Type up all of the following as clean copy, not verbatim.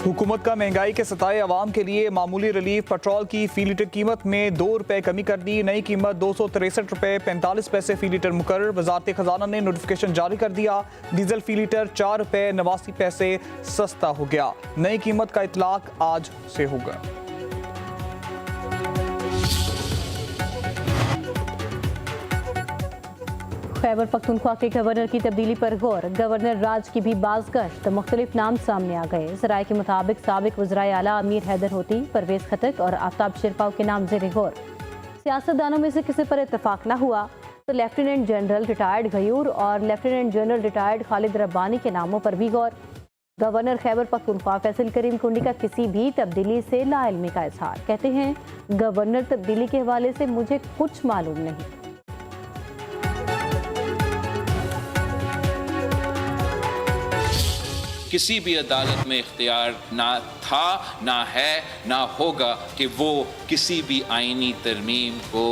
हुकूमत का महंगाई के सताए अवाम के लिए मामूली रिलीफ। पेट्रोल की फी लीटर कीमत में 2 रुपए कमी कर दी। नई कीमत 263 रुपए 45 पैसे फी लीटर मुकर्रर। वजारत खजाना ने नोटिफिकेशन जारी कर दिया। डीजल फी लीटर 4 रुपए 89 पैसे सस्ता हो गया। नई कीमत का इतलाक आज से होगा। खैबर पख्तूनख्वा के गवर्नर की तब्दीली पर गौर। गवर्नर राज की भी बाज़गश्त, मुख्तलिफ नाम सामने आ गए। ज़राए के मुताबिक साबिक वज़राए आला अमीर हैदर होती, परवेज़ खटक और आफ्ताब शेरपाव के नाम ज़ेरे गौर। सियासतदानों में से किसी पर इत्तफाक न हुआ तो लेफ्टिनेंट जनरल रिटायर्ड गयूर और lieutenant general retired Khalid Rabbani के नामों पर भी गौर। गवर्नर खैबर पख्तूनख्वा फैसल करीम कुंडी का किसी भी तब्दीली से लाइल्मी का इजहार। कहते हैं, गवर्नर तब्दीली के हवाले से मुझे कुछ मालूम नहीं। किसी भी अदालत में इख्तियार ना था, ना है, ना होगा कि वो किसी भी आईनी तरमीम को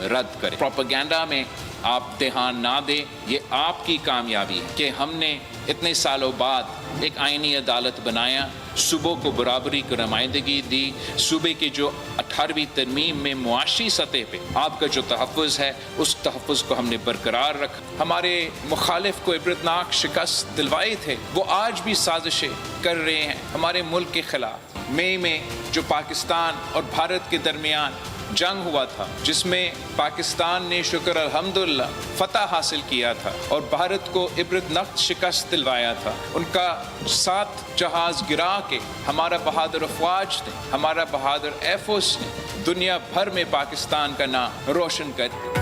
रद्द करे। प्रोपेगेंडा में आप ध्यान ना दें, ये आपकी कामयाबी है कि हमने इतने सालों बाद एक आईनी अदालत बनाया, सूबों को बराबरी को नुमाइंदगी दी। सूबे की जो 18वीं तरमीम में मुआशी सतह पे आपका जो तहफ़्फ़ुज़ है, उस तहफ़्फ़ुज़ को हमने बरकरार रखा। हमारे मुखालिफ को इबरतनाक शिकस्त दिलवाए थे, वो आज भी साजिशें कर रहे हैं हमारे मुल्क के खिलाफ। मई में जो पाकिस्तान और भारत के दरमियान जंग हुआ था, जिसमें पाकिस्तान ने शुक्र अल्हम्दुलिल्लाह फतह हासिल किया था और भारत को इबरतनाक शिकस्त दिलवाया था, उनका 7 जहाज गिरा के हमारा बहादुर अफवाज ने, हमारा बहादुर एयरफोर्स ने दुनिया भर में पाकिस्तान का नाम रोशन कर।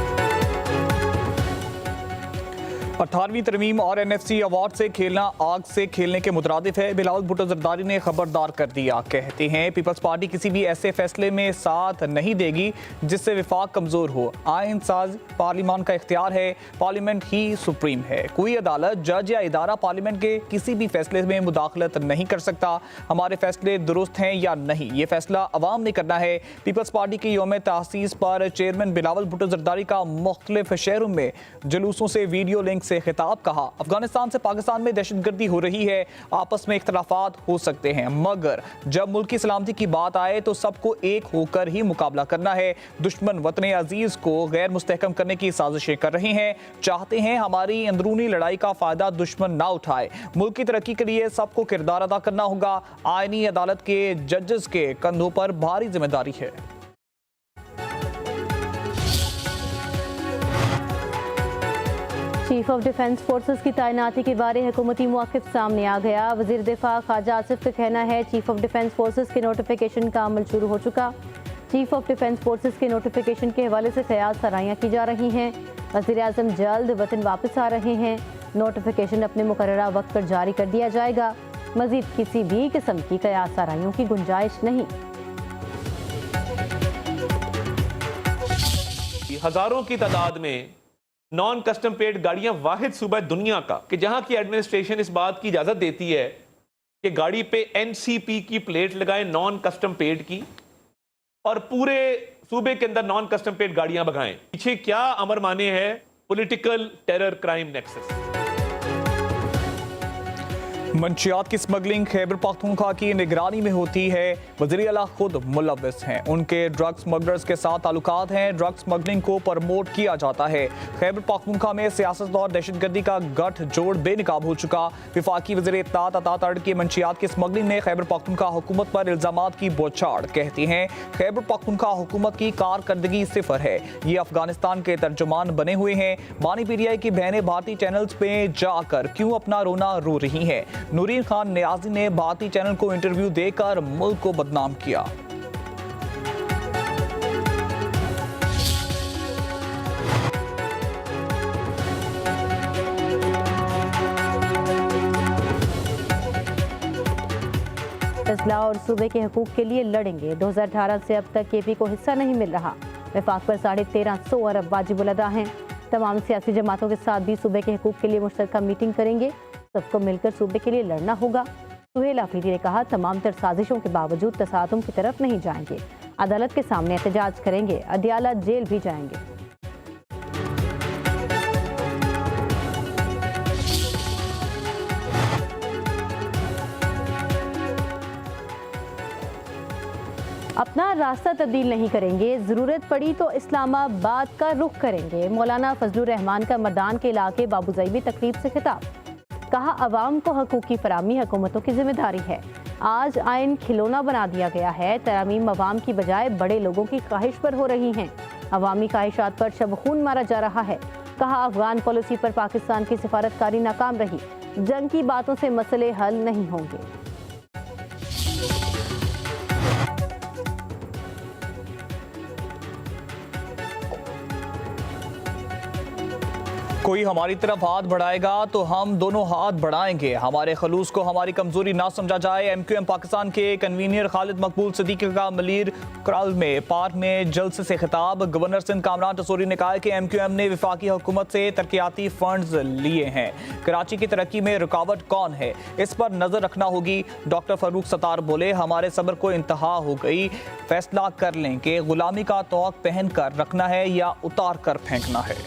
18वीं तरमीम और NFC अवार्ड से खेलना आग से खेलने के मुतरादिफ है। बिलावल भुट्टो जरदारी ने खबरदार कर दिया। कहते हैं, पीपल्स पार्टी किसी भी ऐसे फैसले में साथ नहीं देगी जिससे विफाक कमजोर हो। आइन साज पार्लियामान का इख्तियार है, पार्लियामेंट ही सुप्रीम है। कोई अदालत, जज या इदारा पार्लियामेंट के किसी भी फैसले में मुदाखलत नहीं कर सकता। हमारे फैसले दुरुस्त हैं या नहीं, ये फैसला अवाम ने करना है। पीपल्स पार्टी के यौम तासीस पर चेयरमैन बिलावल भुट्टो जरदारी का मुख्तलिफ शहरों में जुलूसों से वीडियो लिंक से खिताब। कहा, अफगानिस्तान से पाकिस्तान में दहशतगर्दी हो रही है, आपस में इख्तलाफात हो सकते हैं, मगर जब मुल्क की सलामती की बात आए तो सबको एक होकर ही मुकाबला करना है। दुश्मन वतन अजीज को गैर मुस्तहकम करने की साजिशें कर रहे हैं, चाहते हैं हमारी अंदरूनी लड़ाई का फायदा दुश्मन ना उठाए। मुल्क की तरक्की के लिए सबको किरदार अदा करना होगा। आईनी अदालत के जजेस के कंधों पर भारी जिम्मेदारी है। चीफ ऑफ डिफेंस फोर्सेस की तैनाती के बारे हुकूमती मौक़िफ़ सामने आ गया। वज़ीर दिफा ख्वाजा आसिफ का कहना है, चीफ ऑफ डिफेंस फोर्सेस के नोटिफिकेशन का अमल शुरू हो चुका। चीफ ऑफ डिफेंस फोर्सेस के नोटिफिकेशन के हवाले से क़यास सराहियाँ की जा रही हैं। वज़ीर आज़म जल्द वतन वापस आ रहे हैं। नोटिफिकेशन अपने मुकर्ररा वक्त पर जारी कर दिया जाएगा। मज़ीद किसी भी किस्म की क़यास सराहियों की गुंजाइश नहीं। हजारों की तादाद में नॉन कस्टम पेड गाड़ियां वाहिद सूबा दुनिया का कि जहां की एडमिनिस्ट्रेशन इस बात की इजाजत देती है कि गाड़ी पे NCP की प्लेट लगाएं, नॉन कस्टम पेड की, और पूरे सूबे के अंदर नॉन कस्टम पेड गाड़ियां भगाएं। पीछे क्या अमर माने है? Political terror crime nexus. मंशियात की स्मगलिंग खैबर पख्तूनख्वा की निगरानी में होती है। वज़ीर आला खुद मुलव्वस हैं, उनके ड्रग स्मगलर्स के साथ ताल्लुकात हैं। ड्रग स्मगलिंग को प्रमोट किया जाता है। खैबर पख्तूनख्वा में सियासत और दहशतगर्दी का गठजोड़ बेनकाब हो चुका। वफाकी वज़ीर इत्ताअत अता तर्ड की मंशियात की स्मगलिंग में खैबर पख्तूनख्वा हुकूमत पर इल्ज़ामात की बौछार। कहती हैं, खैबर पख्तूनख्वा हुकूमत की कारकर्दगी सिफर है, ये अफगानिस्तान के तर्जुमान बने हुए हैं। बानी PTI की बहनें भारतीय चैनल्स पे जाकर क्यों अपना रोना रो रही हैं? नूरीन खान नियाजी ने भारतीय चैनल को इंटरव्यू देकर मुल्क को बदनाम किया। फैसला और सूबे के हकूक के लिए लड़ेंगे। 2018 से अब तक KP को हिस्सा नहीं मिल रहा। वफाक पर 1350 अरब वाजिब अदा हैं। तमाम सियासी जमातों के साथ भी सूबे के हकूक के लिए मुश्तरका मीटिंग करेंगे। सबको मिलकर सूबे के लिए लड़ना होगा। सुहेल आफरीदी ने कहा, तमाम तर साजिशों के बावजूद तसादुम की तरफ नहीं जाएंगे। अदालत के सामने एहतजाज करेंगे, अदियाला जेल भी जाएंगे। अपना रास्ता तब्दील नहीं करेंगे, ज़रूरत पड़ी तो इस्लामाबाद का रुख करेंगे। मौलाना फजलुर रहमान का मर्दान के इलाके बाबूजई में तकरीब से खिताब। कहा, अवाम को हकूक़ की फराहमी हुकूमतों की जिम्मेदारी है। आज आइन खिलौना बना दिया गया है। तरामीम अवाम की बजाय बड़े लोगों की ख्वाहिश पर हो रही हैं। अवामी ख्वाहिशात पर शब-खून मारा जा रहा है। कहा, अफगान पॉलिसी पर पाकिस्तान की सिफारतकारी नाकाम रही। जंग की बातों से मसले हल नहीं होंगे। कोई हमारी तरफ हाथ बढ़ाएगा तो हम दोनों हाथ बढ़ाएंगे। हमारे खलूस को हमारी कमजोरी ना समझा जाए। MQM पाकिस्तान के कन्वीनर खालिद मकबूल सिद्दीकी का मलीर कराल में पार्क में जलसे से खिताब। गवर्नर सिंध कामरान टसूरी ने कहा कि MQM ने वफाकी हुकूमत से तरक्याती फंड्स लिए हैं। कराची की तरक्की में रुकावट कौन है, इस पर नजर रखना होगी। डॉक्टर फारूक सत्तार बोले, हमारे सब्र को इंतहा हो गई। फैसला कर लें कि गुलामी का तोक पहन कर रखना है या उतार कर फेंकना है।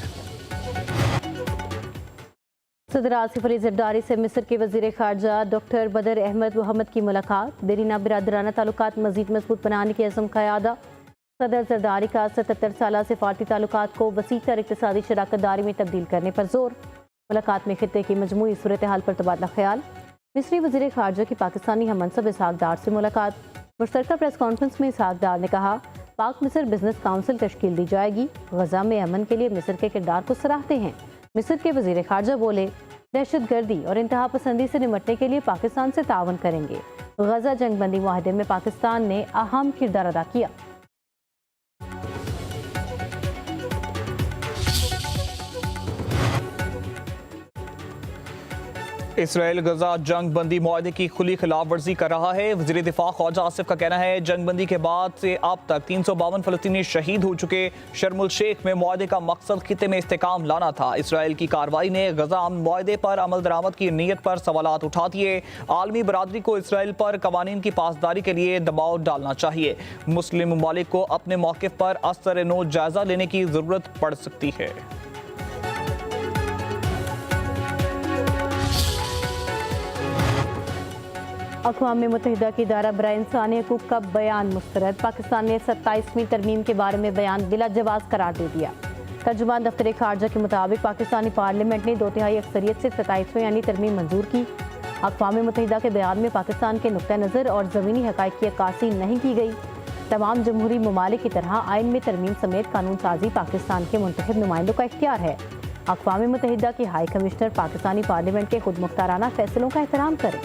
सदर आसिफ अली जरदारी से मिस्र के वज़ीर ख़ारजा डॉक्टर बदर अहमद मोहम्मद की मुलाकात। देरीना बिरादराना ताल्लुकात मज़ीद मजबूत बनाने की अज़म का यादा। सदर जरदारी का 77 साल सिफारती ताल्लुकात को वसीतर इक़्तिसादी शराकतदारी में तब्दील करने पर जोर। मुलाकात में खित्ते की मजमूई सूरत हाल पर तबादला ख्याल। मिस्री वज़ीर ख़ारजा की पाकिस्तानी हममनसब इसहाक डार से मुलाकात। मुश्तरका प्रेस कॉन्फ्रेंस में इसहाक डार ने कहा, पाक मिस्र बिजनेस काउंसिल तश्कील दी जाएगी। गजा में अमन के लिए मिस्र के किरदार को सराहते हैं। मिस्र के वज़ीर ख़ारजा बोले, दहशत गर्दी और इंतहा पसंदी से निपटने के लिए पाकिस्तान से तावन करेंगे। गजा जंगबंदी मुआहदे में पाकिस्तान ने अहम किरदार अदा किया। इसराइल गजा जंग बंदी मुआहदे की खुली खिलाफ वर्जी कर रहा है। वज़ीर दिफा ख्वाजा आसिफ का कहना है, जंग बंदी के बाद से अब तक 352 फलस्तीनी शहीद हो चुके। शर्मुल शेख में मुआहदे का मकसद खिते में इस्तेकाम लाना था। इसराइल की कार्रवाई ने गजा मुआहदे पर अमल दरामद की नीयत पर सवालात उठा दिए। आलमी बरादरी को इसराइल पर कवानीन की पासदारी के लिए दबाव डालना चाहिए। मुस्लिम ममालिक को अपने मौक़िफ़ पर असर नो जायजा लेने की जरूरत पड़ सकती है। अक़वाम मुत्तहिदा की इदारा बराए इंसानी हकूक़ का बयान मुस्तरद। पाकिस्तान ने 27वीं तरमीम के बारे में बयान बिला जवाज़ करार दे दिया। तर्जुमान दफ्तर ख़ारजा के मुताबिक पाकिस्तानी पार्लियामेंट ने 2/3 अक्सरियत से 27वीं यानी तरमीम मंजूर की। अक़वाम मुत्तहिदा के बयान में पाकिस्तान के नुक्ता नज़र और ज़मीनी हक़ाइक़ की अक्कासी नहीं की गई। तमाम जमहूरी ममालिक की तरह आइन में तरमीम समेत कानून साजी पाकिस्तान के मुंतखब नुमाइंदों का इख्तियार है। अक़वाम मुत्तहिदा की हाई कमिश्नर पाकिस्तानी पार्लियामेंट के खुद मुख्ताराना फैसलों का एहतराम करें।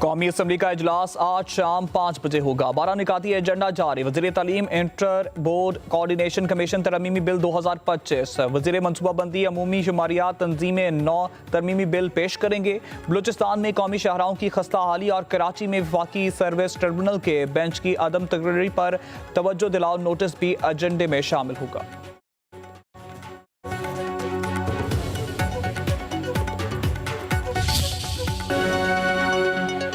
कौमी असम्बली का इजलास आज शाम 5 बजे होगा। 12 निकाती एजेंडा जारी। वज़ीर तालीम इंटर बोर्ड कोऑर्डिनेशन कमीशन तरमीमी बिल 2025। वज़ीर मनसूबाबंदी अमूमी शुमारियात तंजीमें 9 तरमीमी बिल पेश करेंगे। बलूचिस्तान में कौमी शाहराहों की खस्ता हाली और कराची में वफाकी सर्विस ट्रिब्यूनल के बेंच की अदम तकरीरी पर तवज्जो दिलाओ नोटिस भी एजेंडे में शामिल होगा।